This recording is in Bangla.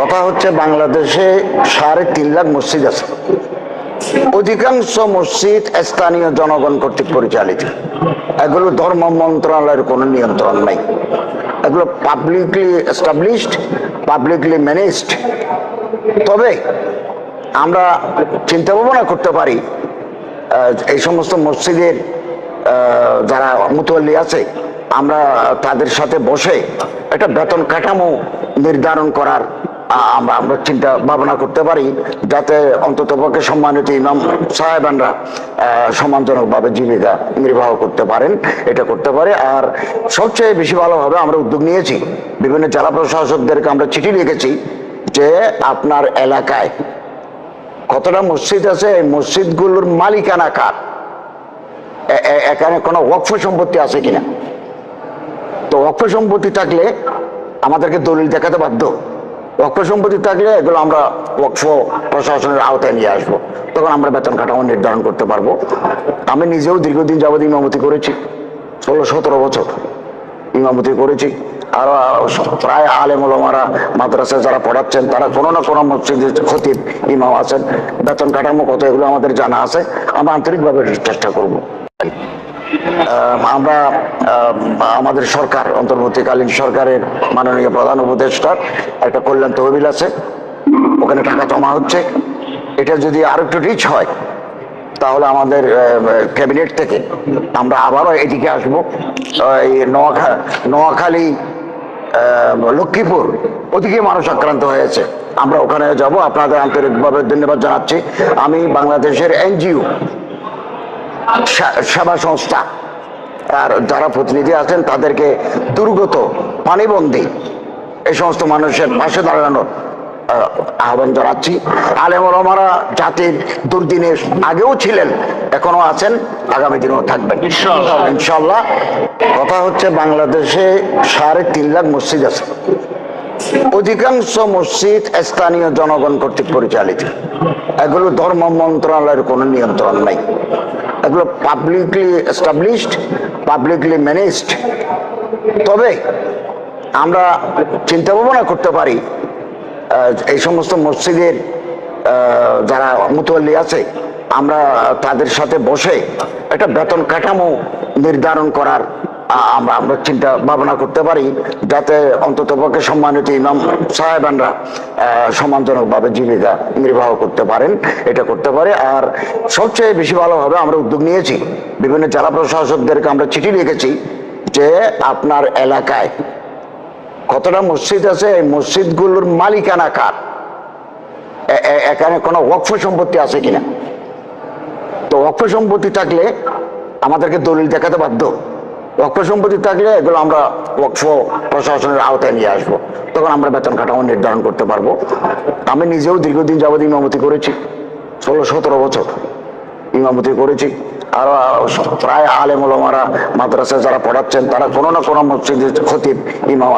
কথা হচ্ছে বাংলাদেশে 3.5 লাখ মসজিদ আছে। অধিকাংশ মসজিদ স্থানীয় জনগণ কর্তৃক পরিচালিত। এগুলো ধর্ম মন্ত্রণালয়ের কোনো নিয়ন্ত্রণ নাই। এগুলো পাবলিকলি এস্টাবলিশড, পাবলিকলি ম্যানেজড। তবে আমরা চিন্তা ভাবনা করতে পারি এই সমস্ত মসজিদের যারা মুতওয়াল্লি আছে, আমরা তাদের সাথে বসে একটা বেতন কাঠামো নির্ধারণ করার আমরা চিন্তা ভাবনা করতে পারি, যাতে অন্ততপক্ষে সম্মানিত ইমাম সাহেবানরা সম্মানজনকভাবে জীবিকা নির্বাহ করতে পারেন। এটা করতে পারে। আর সবচেয়ে বেশি ভালো হবে, আমরা উদ্যোগ নিয়েছি, বিভিন্ন জেলা প্রশাসকদেরকে আমরা চিঠি লিখেছি যে আপনার এলাকায় কতটা মসজিদ আছে, এই মসজিদগুলোর মালিকানা কার, এখানে কোনো ওয়াকফ সম্পত্তি আছে কিনা। তো ওয়াকফ সম্পত্তি থাকলে আমাদেরকে দলিল দেখাতে বাধ্য। ওয়াকফ সম্পত্তি থাকলে এগুলো আমরা ওয়াকফ প্রশাসনের আওতায় নিয়ে আসবো, তখন আমরা বেতন কাঠামো নির্ধারণ করতে পারবো। আমি নিজেও দীর্ঘদিন যাবৎ ইমামতি করেছি, 16-17 বছর ইমামতি করেছি। আর প্রায় আলেম ওলামারা মাদ্রাসায় যারা পড়াচ্ছেন তারা কোনো না কোনো মসজিদের খতিব ইমাম আছেন। বেতন কাঠামো কত এগুলো আমাদের জানা আছে। আমরা আন্তরিকভাবে চেষ্টা করব। আমরা আমাদের সরকার, অন্তর্বর্তীকালীন সরকারের মাননীয় প্রধান উপদেষ্টার একটা কল্যাণ তহবিল আছে, ওখানে টাকা জমা হচ্ছে। এটা যদি আরো একটু রিচ হয় তাহলে আমাদের ক্যাবিনেট থেকে আমরা আবারও এদিকে আসবো। এই নোয়াখালী, লক্ষ্মীপুর, ওদিকে মানুষ আক্রান্ত হয়েছে, আমরা ওখানে যাব। আপনাদের আন্তরিকভাবে ধন্যবাদ জানাচ্ছি। আমি বাংলাদেশের এনজিও সেবা সংস্থা আর যারা প্রতিনিধি আছেন তাদেরকে দুর্গত, পানিবন্দী এই সমস্ত মানুষের পাশে দাঁড়ানোর আহ্বান জানাচ্ছি। আলেম ওলামারা জাতির দুর্দিনে আগেও ছিলেন, এখনো আছেন, আগামী দিনেও থাকবেন ইনশাআল্লাহ। কথা হচ্ছে বাংলাদেশে 3.5 লাখ মসজিদ আছে। অধিকাংশ মসজিদ স্থানীয় জনগণ কর্তৃক পরিচালিত। এগুলো ধর্ম মন্ত্রণালয়ের কোনো নিয়ন্ত্রণ নাই। এগুলো পাবলিকলি এস্টাবলিশড, পাবলিকলি ম্যানেজড। তবে আমরা চিন্তা ভাবনা করতে পারি এই সমস্ত মসজিদের যারা মুতওয়াল্লি আছে, আমরা তাদের সাথে বসে একটা বেতন কাঠামো নির্ধারণ করার আমরা চিন্তা ভাবনা করতে পারি, যাতে অন্ততপক্ষে সম্মানিত ইমাম সাহেবানরা সম্মানজনকভাবে জীবিকা নির্বাহ করতে পারেন। এটা করতে পারে। আর সবচেয়ে বেশি ভালো হবে, আমরা উদ্যোগ নিয়েছি, বিভিন্ন জেলা প্রশাসকদেরকে আমরা চিঠি লিখেছি যে আপনার এলাকায় কতটা মসজিদ আছে, এই মসজিদগুলোর মালিকানা কার, এখানে কোনো ওয়াকফ সম্পত্তি আছে কিনা। তো ওয়াকফ সম্পত্তি থাকলে আমাদেরকে দলিল দেখাতে বাধ্য। ওয়াকফ সম্পত্তি থাকলে এগুলো আমরা ওয়াকফ প্রশাসনের আওতায় নিয়ে আসবো, তখন আমরা বেতন কাঠামো নির্ধারণ করতে পারবো। আমি নিজেও দীর্ঘদিন যাবৎ ইমামতি করেছি, 16-17 বছর ইমামতি করেছি। আর প্রায় আলেম ওলামারা মাদ্রাসায় যারা পড়াচ্ছেন তারা কোনো না কোনো মসজিদের খতিব ইমাম